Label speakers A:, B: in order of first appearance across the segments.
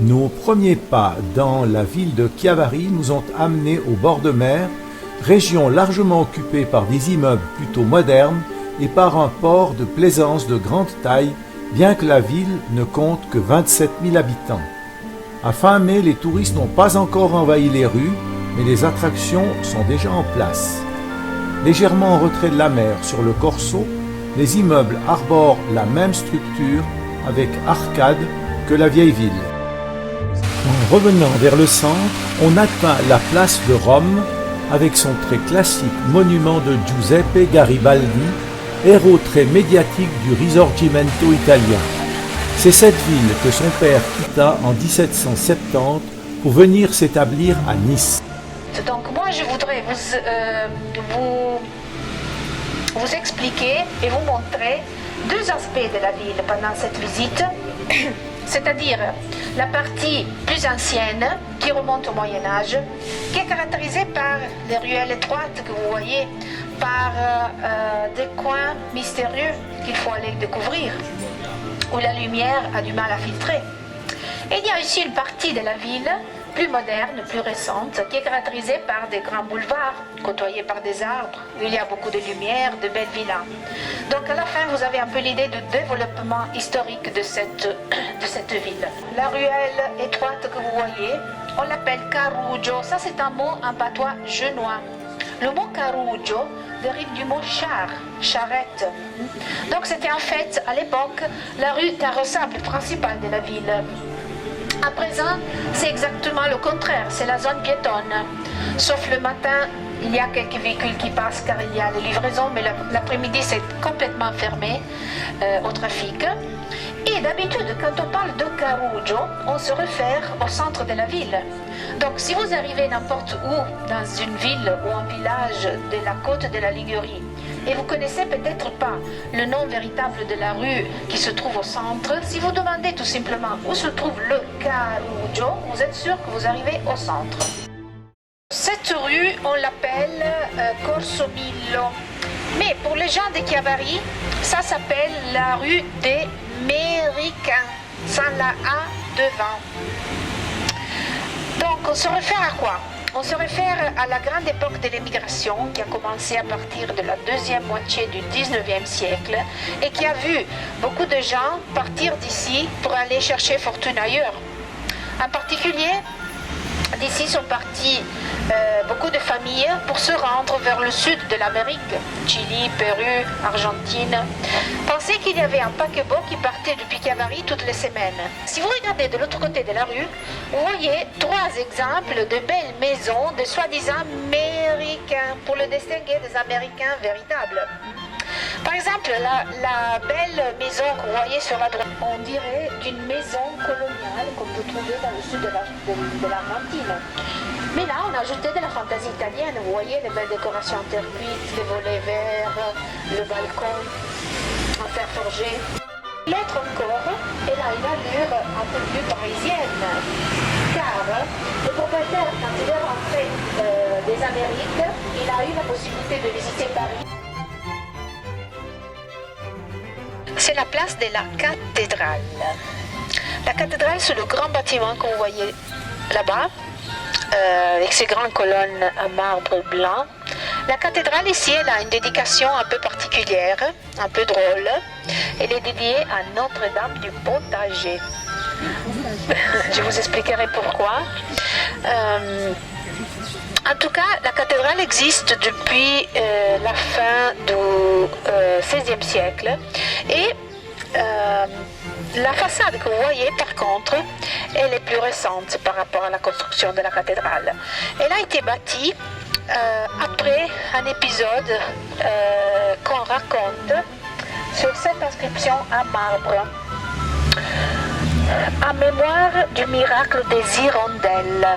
A: Nos premiers pas dans la ville de Chiavari nous ont amenés au bord de mer, région largement occupée par des immeubles plutôt modernes et par un port de plaisance de grande taille, bien que la ville ne compte que 27 000 habitants. À fin mai, les touristes n'ont pas encore envahi les rues, mais les attractions sont déjà en place. Légèrement en retrait de la mer sur le Corso, les immeubles arborent la même structure avec arcades que la vieille ville. En revenant vers le centre, on atteint la place de Rome avec son très classique monument de Giuseppe Garibaldi, héros très médiatique du Risorgimento italien. C'est cette ville que son père quitta en 1770 pour venir s'établir à Nice.
B: Donc moi je voudrais vous expliquer et vous montrer deux aspects de la ville pendant cette visite, c'est-à-dire la partie plus ancienne qui remonte au Moyen-Âge, qui est caractérisée par les ruelles étroites que vous voyez, par des coins mystérieux qu'il faut aller découvrir, où la lumière a du mal à filtrer. Et il y a ici une partie de la ville plus moderne, plus récente, qui est caractérisée par des grands boulevards, côtoyés par des arbres, où il y a beaucoup de lumière, de belles villas. Donc à la fin, vous avez un peu l'idée du développement historique de cette ville. La ruelle étroite que vous voyez, on l'appelle Carruggio. Ça, c'est un mot en patois genois. Le mot Carruggio dérive du mot char, charrette. Donc c'était en fait, à l'époque, la rue carrossable principale de la ville. À présent, c'est exactement le contraire, c'est la zone piétonne. Sauf le matin, il y a quelques véhicules qui passent car il y a les livraisons, mais l'après-midi, c'est complètement fermé au trafic. Et d'habitude, quand on parle de Carruggio, on se réfère au centre de la ville. Donc, si vous arrivez n'importe où, dans une ville ou un village de la côte de la Ligurie, et vous connaissez peut-être pas le nom véritable de la rue qui se trouve au centre, si vous demandez tout simplement où se trouve le Carruggio, vous êtes sûr que vous arrivez au centre. Cette rue, on l'appelle Corso Millo. Mais pour les gens de Chiavari, ça s'appelle la rue des Méricains, sans la A devant. Donc, on se réfère à quoi? On se réfère à la grande époque de l'émigration qui a commencé à partir de la deuxième moitié du 19e siècle et qui a vu beaucoup de gens partir d'ici pour aller chercher fortune ailleurs. En particulier, d'ici sont partis beaucoup de familles pour se rendre vers le sud de l'Amérique, Chili, Pérou, Argentine. Pensez qu'il y avait un paquebot qui partait depuis Chiavari toutes les semaines. Si vous regardez de l'autre côté de la rue, vous voyez trois exemples de belles maisons de soi-disant Américains, pour le distinguer des Américains véritables. Par exemple, la belle maison que vous voyez sur la droite, on dirait d'une maison coloniale comme vous trouvez dans le sud de l'Argentine. Mais là, on a ajouté de la fantaisie italienne. Vous voyez les belles décorations en terre cuite, les volets verts, le balcon en terre forgée. L'autre encore, elle a une allure un peu plus parisienne. Car le propriétaire, quand il est rentré des Amériques, il a eu la possibilité de visiter Paris. C'est la place de la cathédrale. La cathédrale, c'est le grand bâtiment que vous voyez là-bas, avec ses grandes colonnes en marbre blanc. La cathédrale ici, elle a une dédication un peu particulière, un peu drôle. Elle est dédiée à Notre-Dame du Potager. Je vous expliquerai pourquoi. En tout cas, la cathédrale existe depuis la fin du XVIe siècle et la façade que vous voyez, par contre, elle est plus récente par rapport à la construction de la cathédrale. Elle a été bâtie après un épisode qu'on raconte sur cette inscription en marbre, en mémoire du miracle des hirondelles.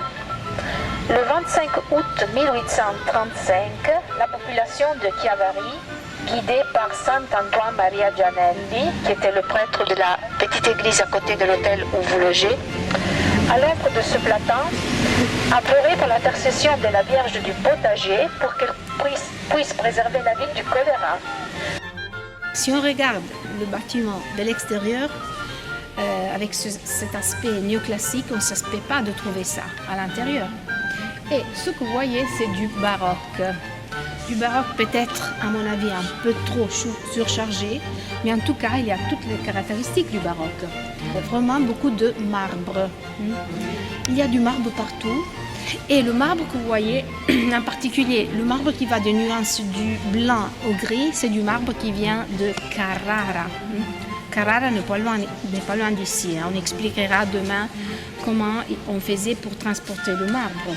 B: Le 25 août 1835, la population de Chiavari, guidée par Saint-Antoine Maria Gianelli, qui était le prêtre de la petite église à côté de l'hôtel où vous logez, à l'œuvre de ce platin, a pleuré pour l'intercession de la Vierge du Potager pour qu'elle puisse préserver la ville du choléra.
C: Si on regarde le bâtiment de l'extérieur,
B: avec cet aspect néoclassique, on ne s'aspect pas de trouver ça à l'intérieur. Et ce que vous voyez, c'est du baroque. Du baroque peut-être, à mon avis, un peu trop surchargé, mais en tout cas, il y a toutes les caractéristiques du baroque. Vraiment beaucoup de marbre. Il y a du marbre partout. Et le marbre que vous voyez, en particulier, le marbre qui va de nuances du blanc au gris, c'est du marbre qui vient de Carrara. Carrara n'est pas loin d'ici. On expliquera demain comment on faisait pour transporter le marbre.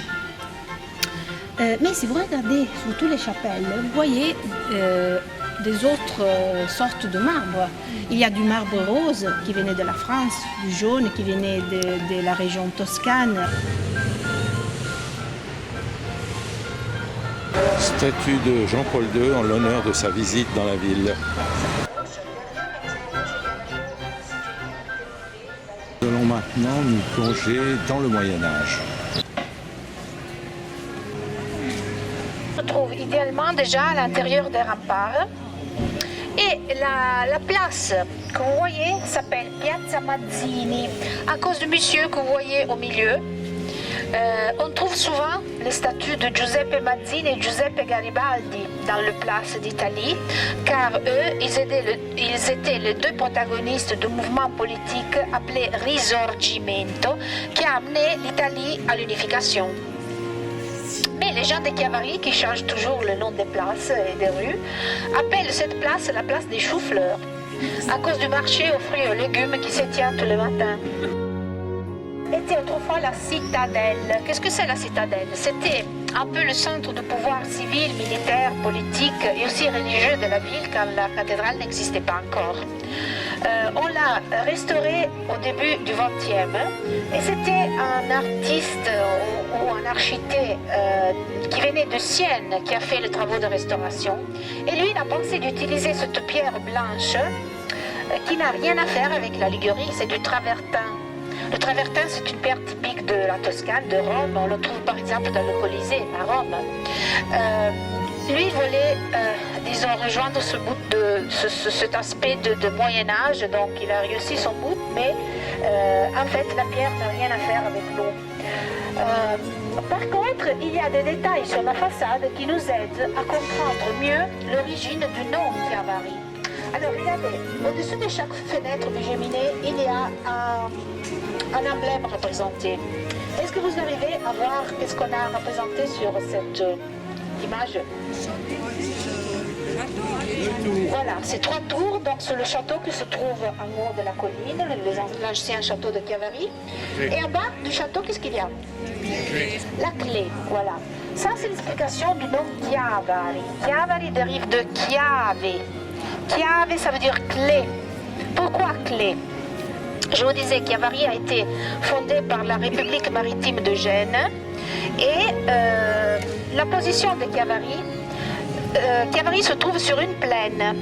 B: Mais si vous regardez sur toutes les chapelles, vous voyez des autres sortes de marbre. Il y a du marbre rose qui venait de la France, du jaune qui venait de la région toscane.
A: Statue de Jean-Paul II en l'honneur de sa visite dans la ville. Nous allons maintenant nous plonger dans le Moyen-Âge.
B: On se trouve idéalement déjà à l'intérieur des remparts. Et la place que vous voyez s'appelle Piazza Mazzini, à cause du monsieur que vous voyez au milieu. On trouve souvent les statues de Giuseppe Mazzini et Giuseppe Garibaldi dans le Place d'Italie, car eux, ils étaient les deux protagonistes du mouvement politique appelé Risorgimento, qui a amené l'Italie à l'unification. Mais les gens de Chiavari, qui changent toujours le nom des places et des rues, appellent cette place la place des choux-fleurs, à cause du marché aux fruits et aux légumes qui se tient tous les matins. Était autrefois la citadelle. Qu'est-ce que c'est la citadelle? C'était un peu le centre de pouvoir civil, militaire, politique et aussi religieux de la ville quand la cathédrale n'existait pas encore. On l'a restaurée au début du XXe et c'était un artiste ou un architecte qui venait de Sienne qui a fait les travaux de restauration. Et lui, il a pensé d'utiliser cette pierre blanche qui n'a rien à faire avec la Ligurie, c'est du travertin. Le travertin, c'est une pierre typique de la Toscane, de Rome. On le trouve par exemple dans le Colisée à Rome. Lui, il voulait, disons, rejoindre cet aspect de Moyen-Âge, donc il a réussi son but, mais en fait, la pierre n'a rien à faire avec l'eau. Par contre, il y a des détails sur la façade qui nous aident à comprendre mieux l'origine du nom Chiavari. Alors, regardez, au-dessus de chaque fenêtre du cheminée, il y a un emblème représenté. Est-ce que vous arrivez à voir qu'est-ce qu'on a représenté sur cette image? Voilà, c'est 3 tours, donc c'est le château qui se trouve en haut de la colline, l'ancien château de Chiavari. Et en bas du château, qu'est-ce qu'il y a? La clé, voilà. Ça, c'est l'explication du nom Chiavari. Chiavari dérive de chiave. Chiave, ça veut dire clé. Pourquoi clé? Je vous disais, Chiavari a été fondée par la République maritime de Gênes et la position de Chiavari, Chiavari se trouve sur une plaine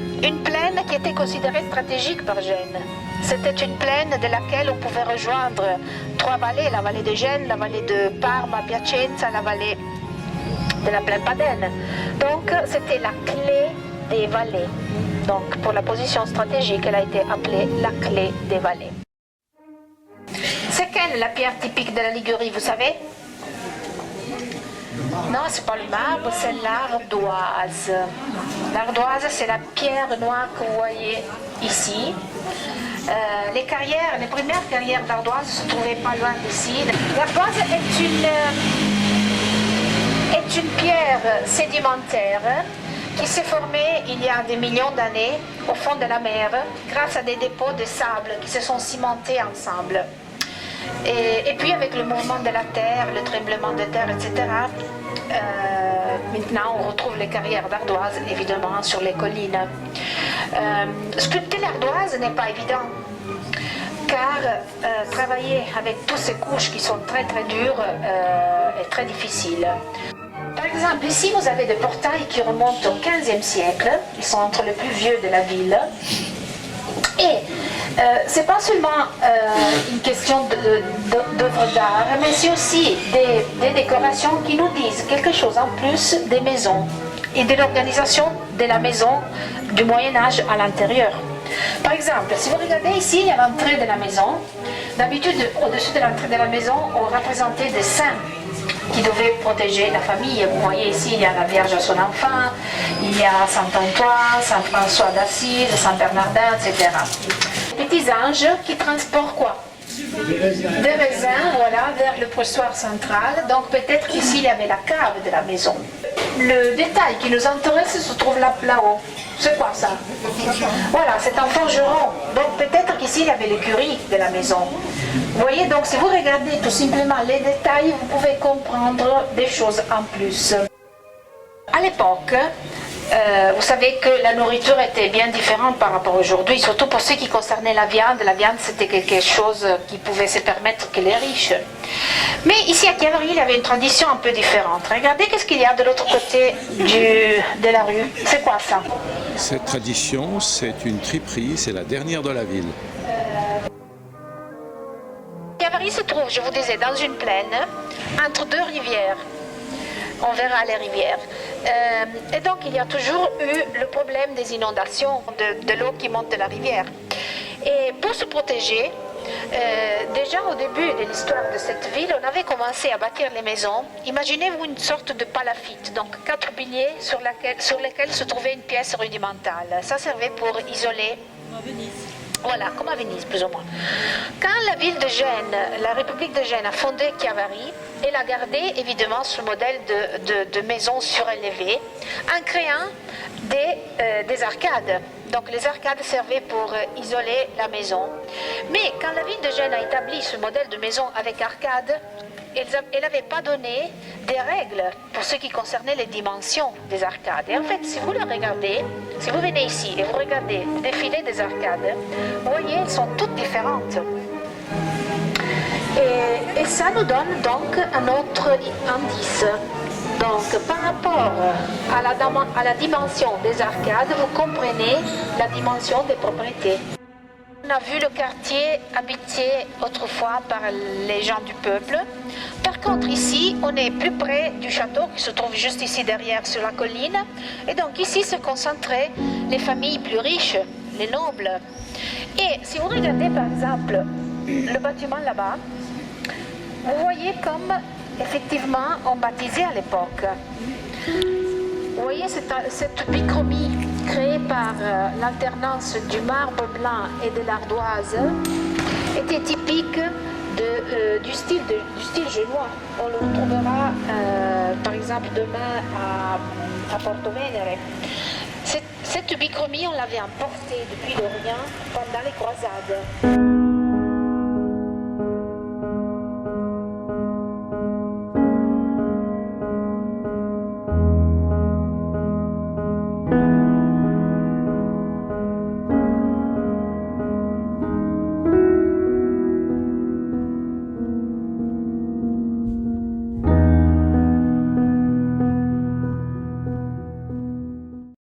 B: qui était considérée stratégique par Gênes. C'était une plaine de laquelle on pouvait rejoindre 3 vallées, la vallée de Gênes, la vallée de Parma, Piacenza, la vallée de la plaine Padane. Donc c'était la clé des vallées. Donc pour la position stratégique, elle a été appelée la clé des vallées. C'est quelle la pierre typique de la Ligurie, vous savez? Non, c'est pas le marbre, c'est l'ardoise. L'ardoise, c'est la pierre noire que vous voyez ici. Les premières carrières d'ardoise se trouvaient pas loin d'ici. L'ardoise est une pierre sédimentaire qui s'est formée il y a des millions d'années au fond de la mer grâce à des dépôts de sable qui se sont cimentés ensemble. Et puis avec le mouvement de la terre, le tremblement de terre, etc., maintenant on retrouve les carrières d'ardoise évidemment sur les collines. Sculpter l'ardoise n'est pas évident car travailler avec toutes ces couches qui sont très très dures est très difficile. Par exemple, ici vous avez des portails qui remontent au XVe siècle, ils sont entre les plus vieux de la ville. Et c'est pas seulement une question d'œuvres d'art, mais c'est aussi des décorations qui nous disent quelque chose en plus des maisons et de l'organisation de la maison du Moyen-Âge à l'intérieur. Par exemple, si vous regardez ici, il y a l'entrée de la maison. D'habitude, au-dessus de l'entrée de la maison, on représentait des saints qui devaient protéger la famille. Vous voyez ici, il y a la Vierge à son enfant, il y a Saint Antoine, Saint François d'Assise, Saint Bernardin, etc. Les petits anges qui transportent quoi? Des raisins, voilà, vers le pressoir central. Donc peut-être qu'ici, il y avait la cave de la maison. Le détail qui nous intéresse se trouve là-haut. C'est quoi ça? Voilà, c'est un forgeron. Donc peut-être qu'ici, il y avait l'écurie de la maison. Vous voyez, donc si vous regardez tout simplement les détails, vous pouvez comprendre des choses en plus. À l'époque, vous savez que la nourriture était bien différente par rapport à aujourd'hui, surtout pour ce qui concernait la viande. La viande, c'était quelque chose qui pouvait se permettre que les riches. Mais ici à Chiavari, il y avait une tradition un peu différente. Regardez qu'est-ce qu'il y a de l'autre côté de la rue. C'est quoi ça?
C: Cette tradition, c'est une triperie, c'est la dernière de la ville.
B: Chiavari se trouve, je vous disais, dans une plaine, entre deux rivières. On verra les rivières. Et donc, il y a toujours eu le problème des inondations, de l'eau qui monte de la rivière. Et pour se protéger, déjà au début de l'histoire de cette ville, on avait commencé à bâtir les maisons. Imaginez-vous une sorte de palafite, donc 4 piliers sur lesquels se trouvait une pièce rudimentale. Ça servait pour isoler. Voilà, comme à Venise, plus ou moins. Quand la ville de Gênes, la République de Gênes a fondé Chiavari, elle a gardé évidemment ce modèle de maisons surélevées en créant des arcades. Donc les arcades servaient pour isoler la maison. Mais quand la ville de Gênes a établi ce modèle de maison avec arcades, elle n'avait pas donné des règles pour ce qui concernait les dimensions des arcades. Et en fait, si vous le regardez, si vous venez ici et vous regardez le défilé des arcades, vous voyez, elles sont toutes différentes. Et ça nous donne donc un autre indice. Donc, par rapport à la dimension des arcades, vous comprenez la dimension des propriétés. On a vu le quartier habité autrefois par les gens du peuple. Par contre, ici, on est plus près du château qui se trouve juste ici derrière sur la colline. Et donc ici se concentraient les familles plus riches, les nobles. Et si vous regardez par exemple le bâtiment là-bas, vous voyez comme effectivement on baptisait à l'époque. Vous voyez cette bichromie créée par l'alternance du marbre blanc et de l'ardoise était typique du style génois. On le retrouvera par exemple demain à Porto Venere. Cette bichromie, on l'avait importée depuis l'Orient pendant les croisades.